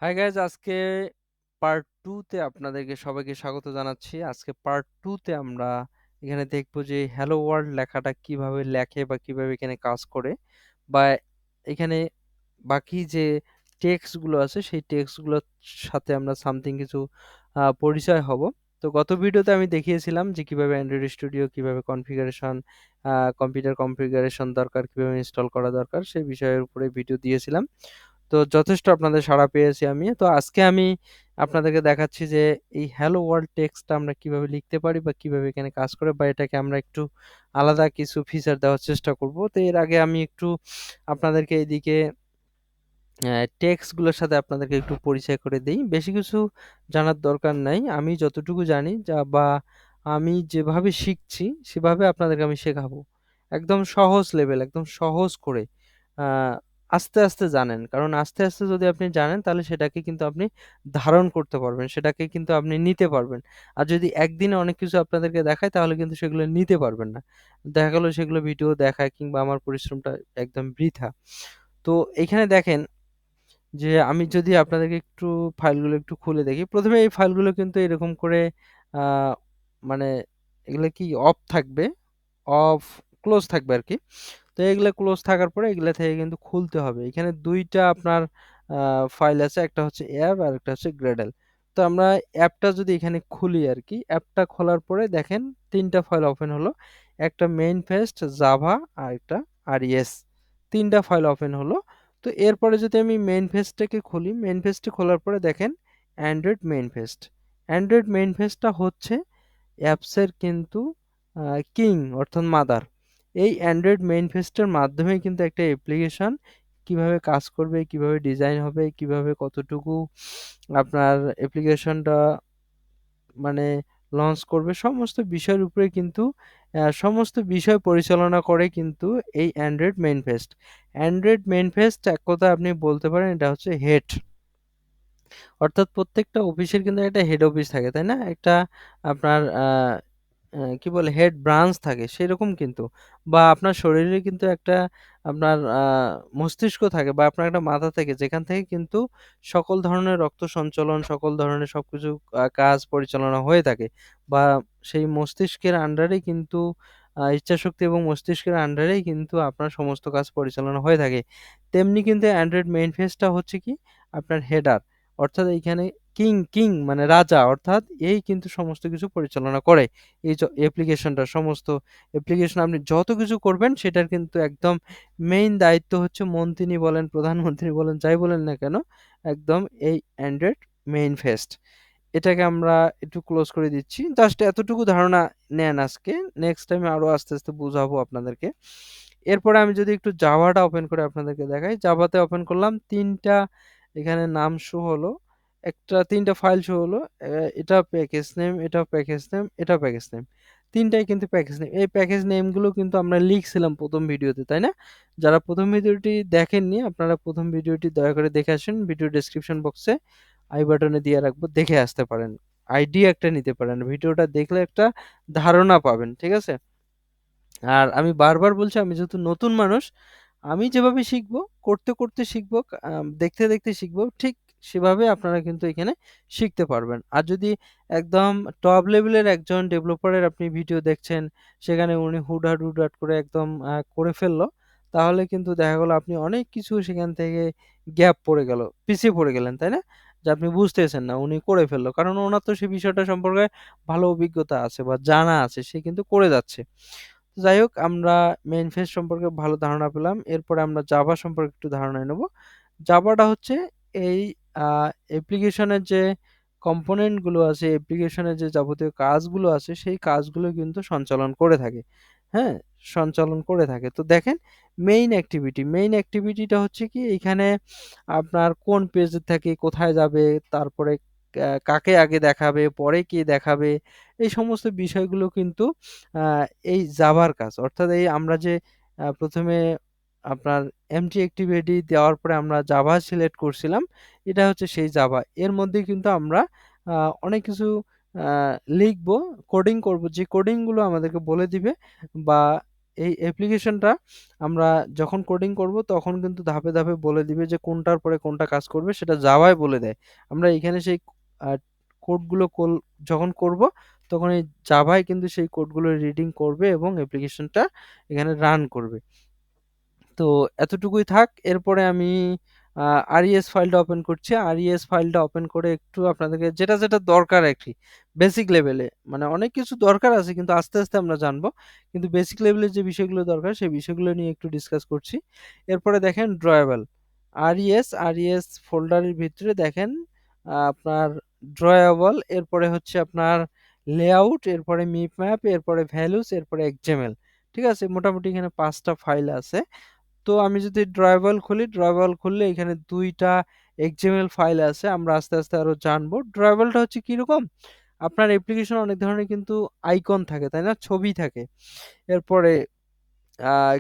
Hi guys, আজকে part 2 তে আপনাদেরকে সবাইকে স্বাগত জানাচ্ছি। আজকে পার্ট 2 তে আমরা এখানে দেখব যে হ্যালো ওয়ার্ল্ড লেখাটা কিভাবে লেখে বা কিভাবে এখানে কাজ করে, বা এখানে বাকি যে টেক্সট গুলো আছে সেই টেক্সট গুলোর সাথে আমরা সামথিং কিছু পরিচয় হব। তো গত ভিডিওতে আমি দেখিয়েছিলাম যে কিভাবে অ্যান্ড্রয়েড স্টুডিও, কিভাবে কনফিগারেশন, কম্পিউটার কনফিগারেশন দরকার, কিভাবে ইনস্টল করা দরকার সেই বিষয়ের উপরে ভিডিও দিয়েছিলাম। তো যথেষ্ট আপনাদের সাড়া পেয়েছি আমি। তো আজকে আমি আপনাদেরকে দেখাচ্ছি যে এই হ্যালো ওয়ার্ল্ড টেক্সটটা আমরা কিভাবে লিখতে পারি বা কিভাবে এখানে কাজ করে, বা এটাকে আমরা একটু আলাদা কিছু ফিচার দেওয়ার চেষ্টা করব। তো এর আগে আমি একটু আপনাদেরকে এইদিকে টেক্সটগুলোর সাথে আপনাদেরকে একটু পরিচয় করে দেই। বেশি কিছু জানার দরকার নাই। আমি যতটুকু জানি বা আমি যেভাবে শিখছি সেভাবে আপনাদেরকে আমি শেখাবো। একদম সহজ লেভেল, একদম সহজ করে। আ আস্তে, আস্তে জানেন। কারণ আস্তে, আস্তে যদি আপনি জানেন তাহলে সেটাকে কিন্তু আপনি ধারণ করতে পারবেন। সেটাকে কিন্তু আপনি নিতে পারবেন। আর যদি একদিনে অনেক কিছু আপনাদেরকে দেখাই তাহলে কিন্তু সেগুলো নিতে পারবেন না। দেখা গেল সেগুলো ভিডিও দেখা কিংবা আমার পরিশ্রমটা একদম বৃথা। তো এইখানে দেখেন যে আমি যদি আপনাদেরকে একটু ফাইলগুলো একটু খুলে দেখি। ১ম এ এই ফাইলগুলো কিন্তু এরকম করে আ মানে এগুলা কি অফ থাকবে, অফ ক্লোজ থাকবে আরকি। তো এগুলা ক্লোজ থাকার পরে এগুলা থেকে কিন্তু খুলতে হবে। এখানে ২ টা আপনার আ ফাইল আছে। একটা হচ্ছে অ্যাপ আর একটা হচ্ছে গ্রেডেল। তো আমরা অ্যাপটা যদি এখানে খুলি আরকি, অ্যাপটা খোলার পরে দেখেন ৩ টা ফাইল ওপেন হলো। একটা মেইন ফেস্ট, জাভা আর একটা RES, ৩ টা ফাইল ওপেন হলো। তো এরপরে যদি আমি মেইন ফেস্টটাকে খুলি, মেইন ফেস্টে খোলার পরে দেখেন অ্যান্ড্রয়েড মেইন ফেস্ট। অ্যান্ড্রয়েড মেইন ফেস্টটা হচ্ছে অ্যাপসের কিন্তু কিং অর্থাৎ মাদার। এই অ্যান্ড্রয়েড মেইন ফেস্টের মাধ্যমেই কিন্তু একটা অ্যাপ্লিকেশন কিভাবে কাজ করবে, কিভাবে ডিজাইন হবে, কিভাবে কতটুকু আপনার অ্যাপ্লিকেশনটা মানে লঞ্চ করবে, সমস্ত বিষয়ের উপরে কিন্তু সমস্ত বিষয় পরিচালনা করে কিন্তু এই Android manifest. Android main fest এক কথায় আপনি বলতে পারেন এটা হচ্ছে হেড। অর্থাৎ প্রত্যেকটা অফিসের কিন্তু একটা হেড অফিস থাকে, তাই না? একটা আপনার কি বলে হেড ব্রাঞ্চ থাকে সেরকম কিন্তু। বা আপনার শরীরে কিন্তু একটা আপনার মস্তিষ্ক থাকে বা আপনার একটা মাথা থাকে যেখান থেকে কিন্তু সকল ধরনের রক্ত সঞ্চালন, সকল ধরনের সবকিছু কাজ পরিচালনা হয়ে থাকে। বা সেই মস্তিষ্কের আন্ডারেই কিন্তু ইচ্ছাশক্তি এবং মস্তিষ্কের আন্ডারেই কিন্তু আপনার সমস্ত কাজ পরিচালনা হয়ে থাকে। তেমনি কিন্তু অ্যান্ড্রয়েড মেইন ফেসটা হচ্ছে কি আপনার হেডার। অর্থাৎ এইখানে কিং মানে রাজা, অর্থাৎ এই কিন্তু সমস্ত কিছু পরিচালনা করে। এই অ্যাপ্লিকেশনটা, সমস্ত অ্যাপ্লিকেশন আপনি যত কিছু করবেন সেটার কিন্তু একদম মেইন দায়িত্ব হচ্ছে মন্ত্রী বলেন, প্রধানমন্ত্রী বলেন, যাই বলেন না কেন, একদম এই অ্যান্ড্রয়েড মেইন ফেস্ট। এটাকে আমরা একটু ক্লোজ করে দিচ্ছি। জাস্ট এতটুকু ধারণা নেন আজকে। নেক্সট টাইমে আরো আস্তে, আস্তে বুঝাবো আপনাদেরকে। এরপরে আমি যদি একটু জাভাটা ওপেন করে আপনাদেরকে দেখাই। জাভাতে ওপেন করলাম ৩ টা এখানে নাম শো হলো। ৩ টা ফাইল শো হলো। এটা প্যাকেজ নেম, এটা প্যাকেজ নেম, এটা প্যাকেজ নেম। ৩ টাই কিন্তু প্যাকেজ নেম। এই প্যাকেজ নেমগুলো কিন্তু আমরা লিখছিলাম ১ম ভিডিওতে, তাই না? যারা ১ম ভিডিওটি দেখেননি আপনারা ১ম ভিডিওটি দয়া করে দেখে আসেন। ভিডিও ডেসক্রিপশন বক্সে আই বাটনে দিয়ে রাখবো, দেখে আসতে পারেন। আইডিয়া একটা নিতে পারেন। ভিডিওটা দেখলে একটা ধারণা পাবেন। ঠিক আছে? আর আমি বারবার বলছি আমি যেহেতু নতুন মানুষ, আমি যেভাবে শিখবো, করতে, করতে শিখবো, দেখতে, দেখতে শিখবো, ঠিক সেভাবে আপনারা কিন্তু এখানে শিখতে পারবেন। আর যদি একদম টপ লেভেলের একজন ডেভেলপারের আপনি ভিডিও দেখছেন, সেখানে উনি হুটহাট করে একদম করে ফেললো, তাহলে কিন্তু দেখা গেল আপনি অনেক কিছু সেখান থেকে গ্যাপ পড়ে গেল, পিছিয়ে পড়ে গেলেন, তাই না? যে আপনি বুঝতেছেন না, উনি করে ফেললো। কারণ ওনার তো সেই বিষয়টা সম্পর্কে ভালো অভিজ্ঞতা আছে বা জানা আছে, সে কিন্তু করে যাচ্ছে। যাই হোক, আমরা মেইন ফেজ সম্পর্কে ভালো ধারণা পেলাম। এরপরে আমরা জাভা সম্পর্কে একটু ধারণা নেব। জাভাটা হচ্ছে এই আ অ্যাপ্লিকেশনের যে কম্পোনেন্ট গুলো আছে, অ্যাপ্লিকেশনের যে যাবতীয় কাজগুলো আছে, সেই কাজগুলো কিন্তু সঞ্চালন করে থাকে। হ্যাঁ? সঞ্চালন করে থাকে। তো দেখেন মেইন অ্যাক্টিভিটিটা হচ্ছে কি এইখানে আপনার কোন পেজে থেকে কোথায় যাবে, তারপরে কাকে আগে দেখাবে, পরে কে দেখাবে, এই সমস্ত বিষয়গুলো কিন্তু আ এই জাভার কাজ। অর্থাৎ এই আমরা যে ১ম এ আপনার এমটি অ্যাক্টিভিটি দেওয়ার পরে আমরা জাভা সিলেক্ট করছিলাম, এটা হচ্ছে সেই জাভা। এর মধ্যে কিন্তু আমরা আ অনেক কিছু আ লিখবো, কোডিং করব। যে কোডিং গুলো আমাদেরকে বলে দিবে বা এই অ্যাপ্লিকেশনটা আমরা যখন কোডিং করব তখন কিন্তু ধাপে ধাপে বলে দিবে যে কোনটার পরে কোনটা কাজ করবে, সেটা জাভায় বলে দেয়। আমরা এখানে সেই কোডগুলো যখন করব তখন এই জাভায় কিন্তু সেই কোডগুলো রিডিং করবে এবং অ্যাপ্লিকেশনটা এখানে রান করবে। তো এতটুকুই থাক। এরপরে আমি RES ফাইলটা ওপেন করছি। RES ফাইলটা ওপেন করে একটু আপনাদেরকে যেটা যেটা দরকার আর কি, বেসিক লেভেলে, মানে অনেক কিছু দরকার আছে কিন্তু আস্তে আস্তে আমরা জানবো। কিন্তু বেসিক লেভেলের যে বিষয়গুলো দরকার সেই বিষয়গুলো নিয়ে একটু ডিসকাস করছি। এরপরে দেখেন ড্রয়েবল, RES ফোল্ডারের ভিতরে দেখেন আপনার ড্রয়েবল, এরপরে হচ্ছে আপনার লেআউট, এরপরে মিপ ম্যাপ, এরপরে ভ্যালুস, এরপরে এক্সএমএল। ঠিক আছে, মোটামুটি এখানে 5টা ফাইল আছে। তো আমি যদি ড্রয়েবল খুলি, ড্রয়েবল খুললে এখানে 2টা এক্সএমএল ফাইল আছে। আমরা আস্তে আস্তে আরো জানবো। ড্রয়েবলটা হচ্ছে কিরকম, আপনার অ্যাপ্লিকেশন অনেক ধরনের কিন্তু আইকন থাকে, তাই না, ছবি থাকে, এরপরে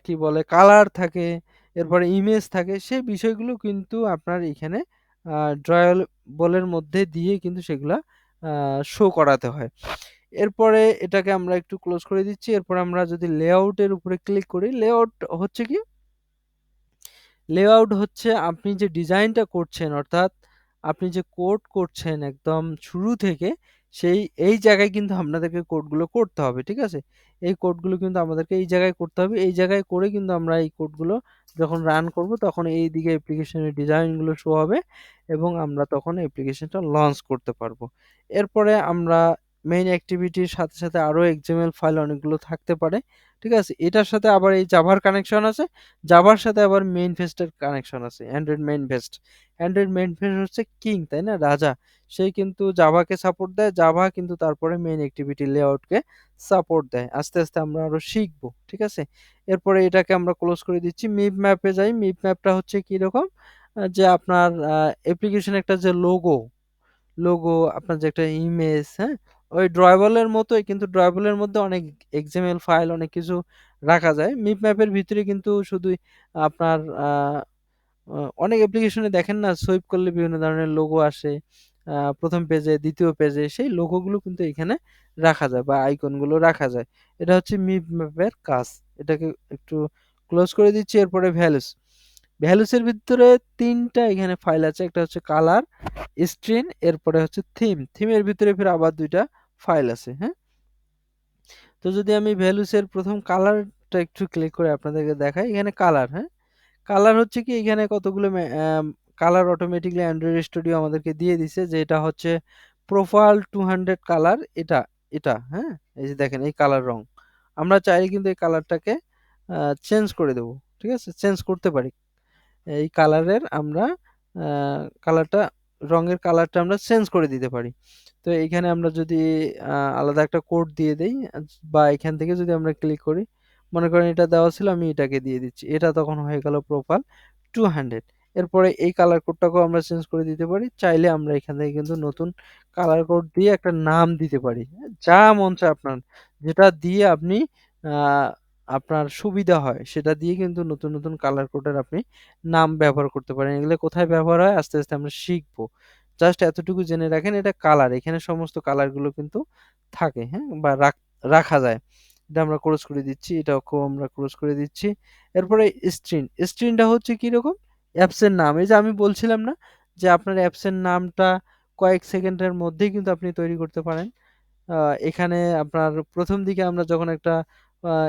কি বলে কালার থাকে, এরপরে ইমেজ থাকে, সেই বিষয়গুলো কিন্তু আপনার এখানে ড্রয়েবলের মধ্যে দিয়ে কিন্তু সেগুলা শো করাতে হয়। এরপরে এটাকে আমরা একটু ক্লোজ করে দিচ্ছি। এরপর আমরা যদি লেআউটের উপরে ক্লিক করি, লেআউট হচ্ছে কি, লেআউট হচ্ছে আপনি যে ডিজাইনটা করছেন, অর্থাৎ আপনি যে কোড করছেন একদম শুরু থেকে, সেই এই জায়গায় কিন্তু আপনাদেরকে কোডগুলো করতে হবে। ঠিক আছে, এই কোডগুলো কিন্তু আমাদেরকে এই জায়গায় করতে হবে। এই জায়গায় করে কিন্তু আমরা এই কোডগুলো যখন রান করব তখন এই দিকে অ্যাপ্লিকেশনের ডিজাইনগুলো শো হবে এবং আমরা তখন অ্যাপ্লিকেশনটা লঞ্চ করতে পারবো। এরপরে আমরা মেইন অ্যাক্টিভিটির সাথে সাথে আরো এক্সএমএল ফাইল অনেকগুলো থাকতে পারে। ঠিক আছে, এটার সাথে আবার এই জাভার কানেকশন আছে, জাভার সাথে আবার মেইন ফেস্টের কানেকশন আছে, Android manifest. Android main fest হচ্ছে কিং, তাই না, রাজা। সেই কিন্তু জাভাকে সাপোর্ট দেয়, জাভা কিন্তু তারপরে মেইন অ্যাক্টিভিটি লেআউটকে সাপোর্ট দেয়। আস্তে আস্তে আমরা আরো শিখবো। ঠিক আছে, এরপরে এটাকে আমরা ক্লোজ করে দিচ্ছি। মিপ ম্যাপে যাই। মিপ ম্যাপটা হচ্ছে কি রকম, যে আপনার অ্যাপ্লিকেশন একটা যে লোগো, আপনার যে একটা ইমেজ, হ্যাঁ, ওই ড্রয়েবলের মতোই, কিন্তু ড্রয়েবলের মধ্যে অনেক এক্সএমএল ফাইল অনেক কিছু রাখা যায়। মিপ ম্যাপের ভিতরে কিন্তু শুধুই আপনার অনেক অ্যাপ্লিকেশনে দেখেন না, সুইপ করলে বিভিন্ন ধরনের লোগো আসে, প্রথম পেজে, দ্বিতীয় পেজে, সেই লোগোগুলো কিন্তু এখানে রাখা যায় বা আইকনগুলো রাখা যায়। এটা হচ্ছে মিপ ম্যাপের কাজ। এটাকে একটু ক্লোজ করে দিচ্ছি। এরপরে ভ্যালুস, ভ্যালুসের ভিতরে 3টা এখানে ফাইল আছে, একটা হচ্ছে কালার স্ক্রিন, এরপরে হচ্ছে থিমের ভিতরে ফের আবার 2টা ফাইল আছে। হ্যাঁ, তো যদি আমি ভ্যালুসের প্রথম কালারটা একটু ক্লিক করে আপনাদেরকে দেখাই, এখানে কালার, হ্যাঁ, কালার হচ্ছে কি, এখানে কতগুলো কালার অটোমেটিকলি অ্যান্ড্রয়েড স্টুডিও আমাদেরকে দিয়ে দিছে, যে এটা হচ্ছে প্রোফাইল 200 কালার, এটা এটা হ্যাঁ, এই যে দেখেন এই কালার রং, আমরা চাইলে কিন্তু এই কালারটাকে চেঞ্জ করে দেবো। ঠিক আছে, চেঞ্জ করতে পারি এই কালারের, আমরা কালারটা, রঙের কালারটা আমরা চেঞ্জ করে দিতে পারি। তো এইখানে আমরা যদি আলাদা একটা কোড দিয়ে দেই, বা এখান থেকে যদি আমরা ক্লিক করি, মনে করেন এটা দেওয়া ছিল, আমি এটাকে দিয়ে দিচ্ছি, এটা তখন হয়ে গেল প্রোফাইল 200। এরপরে এই কালার কোডটাকেও আমরা চেঞ্জ করে দিতে পারি, চাইলে আমরা এখান থেকে কিন্তু নতুন কালার কোড দিয়ে একটা নাম দিতে পারি, যা মন চায় আপনার, যেটা দিয়ে আপনি আহ, আপনার সুবিধা হয় সেটা দিয়ে কিন্তু নতুন নতুন কালার কোডের আপনি নাম ব্যবহার করতে পারেন। এগুলো কোথায় ব্যবহার হয় আস্তে আস্তে আমরা শিখবো। জাস্ট এতটুকু জেনে রাখেন, এটা কালার, এখানে সমস্ত কালার গুলো কিন্তু থাকে, হ্যাঁ, বা রাখা যায়। এটা আমরা ক্লোজ করে দিচ্ছি, এটাকেও আমরা ক্লোজ করে দিচ্ছি। এরপরে স্ক্রিনটা হচ্ছে কি রকম, অ্যাপসের নাম, এই যে আমি বলছিলাম না যে আপনার অ্যাপসের নামটা কয়েক সেকেন্ডের মধ্যেই কিন্তু আপনি তৈরি করতে পারেন। এখানে আপনার প্রথম দিকে আমরা যখন একটা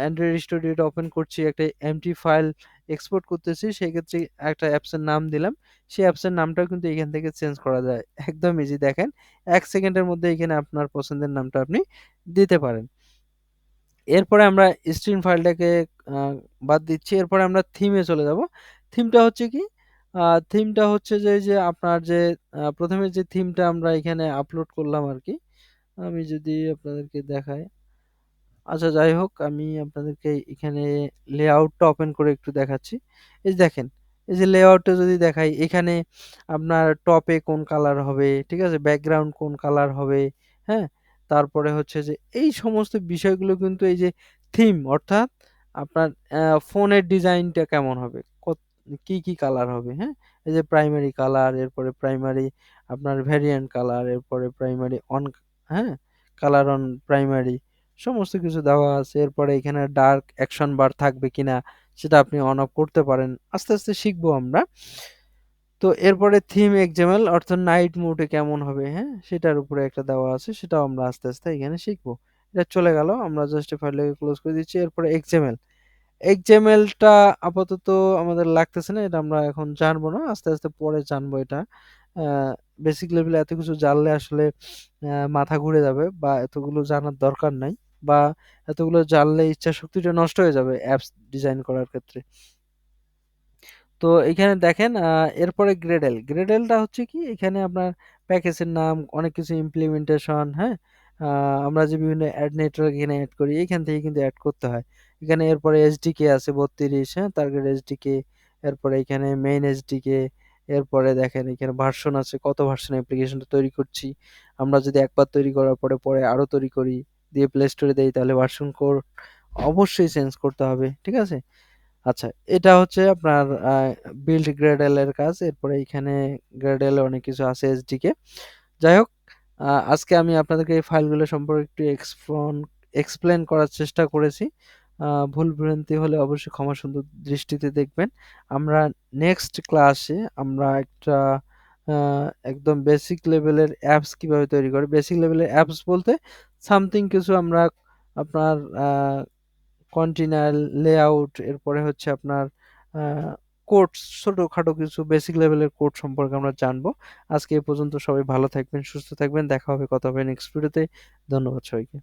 অ্যান্ড্রয়েড স্টুডিওটা ওপেন করছি, একটা এমটি ফাইল এক্সপোর্ট করতেছি, সেই ক্ষেত্রে একটা অ্যাপসের নাম দিলাম, সেই অ্যাপসের নামটাও কিন্তু এখান থেকে চেঞ্জ করা যায়, একদম ইজি। দেখেন 1 সেকেন্ডের মধ্যে এখানে আপনার পছন্দের নামটা আপনি দিতে পারেন। এরপরে আমরা স্ট্রিং ফাইলটাকে বাদ দিচ্ছি। এরপরে আমরা থিমে চলে যাব। থিমটা হচ্ছে কি, থিমটা হচ্ছে যে যে আপনার যে প্রথমে যে থিমটা আমরা এখানে আপলোড করলাম আর কি, আমি যদি আপনাদেরকে দেখাই, আচ্ছা যাই হোক, আমি আপনাদেরকে এখানে লেআউটটা ওপেন করে একটু দেখাচ্ছি। এই যে দেখেন, এই যে লেআউটটা যদি দেখাই, এখানে আপনার টপে কোন কালার হবে, ঠিক আছে, ব্যাকগ্রাউন্ড কোন কালার হবে, হ্যাঁ, তারপরে হচ্ছে যে এই সমস্ত বিষয়গুলো কিন্তু এই যে থিম, অর্থাৎ আপনার ফোনের ডিজাইনটা কেমন হবে, কি কি কালার হবে, হ্যাঁ, এই যে প্রাইমারি কালার, এরপরে প্রাইমারি আপনার ভ্যারিয়েন্ট কালার, এরপরে প্রাইমারি অন, হ্যাঁ, কালার অন প্রাইমারি, সমস্ত কিছু দেওয়া আছে। এরপরে এখানে ডার্ক অ্যাকশন বার থাকবে কিনা সেটা আপনি অন অফ করতে পারেন। আস্তে, আস্তে শিখবো আমরা। তো এরপরে থিম এক্সএমএল অর্থাৎ নাইট মোডে কেমন হবে, হ্যাঁ? সেটার উপরে একটা দেওয়া আছে। সেটাও আমরা আস্তে, আস্তে এখানে শিখবো। এটা চলে গেল। আমরা জাস্ট ফাইলটাকে ক্লোজ করে দিচ্ছি। এরপরে এক্সএমএল। এক্সএমএলটা আপাতত আমাদের লাগতেছে না। এটা আমরা এখন জানবো না। আস্তে, আস্তে পরে জানবো এটা। আ বেসিক লেভেলে এত কিছু জানলে আসলে মাথা ঘুরে যাবে বা এতগুলো জানার দরকার নাই। বা এতগুলো জানলে ইচ্ছাশক্তিটা নষ্ট হয়ে যাবে অ্যাপস ডিজাইন করার ক্ষেত্রে। তো এখানে দেখেন এরপরে গ্রেডেল। গ্রেডেলটা হচ্ছে কি এখানে আপনার প্যাকেজের নাম, অনেক কিছু ইমপ্লিমেন্টেশন, হ্যাঁ? আ আমরা যে বিভিন্ন অ্যাড নেটওয়ার্ক এখানে এড করি এখান থেকে কিন্তু এড করতে হয়। এখানে এরপরে এসডিকে আছে ৩২, হ্যাঁ? টার্গেট এসডিকে, এরপরে এখানে মেইন এসডিকে, এরপরে দেখেন এখানে ভার্সন আছে, কত ভার্সন অ্যাপ্লিকেশনটা তৈরি করছি। আমরা যদি একবার তৈরি করার পরে, পরে আরো তৈরি করি, দিয়ে প্লে স্টোরে দেই তাহলে ভার্সন কোড অবশ্যই চেঞ্জ করতে হবে। ঠিক আছে? আচ্ছা, এটা হচ্ছে আপনার বিল্ড গ্রেডেল এর কাজ। এরপরে এইখানে গ্রেডেল এ অনেক কিছু আছে এসডিকে। যাই হোক, আজকে আমি আপনাদেরকে এই ফাইলগুলো সম্পর্কে একটু এক্সপ্লেন করার চেষ্টা করেছি। ভুল ভ্রান্তি হলে অবশ্যই ক্ষমা সুন্দর দৃষ্টিতে দেখবেন। আমরা নেক্সট ক্লাসে আমরা একটা আ একদম বেসিক লেভেলের অ্যাপস কিভাবে তৈরি করে, বেসিক লেভেলের অ্যাপস বলতে সামথিং কিছু আমরা আপনার কন্টেইনার লেআউট, এরপরে হচ্ছে আপনার আ কোডস, ছোটখাটো কিছু বেসিক লেভেলের কোড সম্পর্কে আমরা জানবো। আজকে এ পর্যন্ত সবাই ভালো থাকবেন, সুস্থ থাকবেন। দেখা হবে, কথা হবে নেক্সট ভিডিওতে। ধন্যবাদ সবাইকে।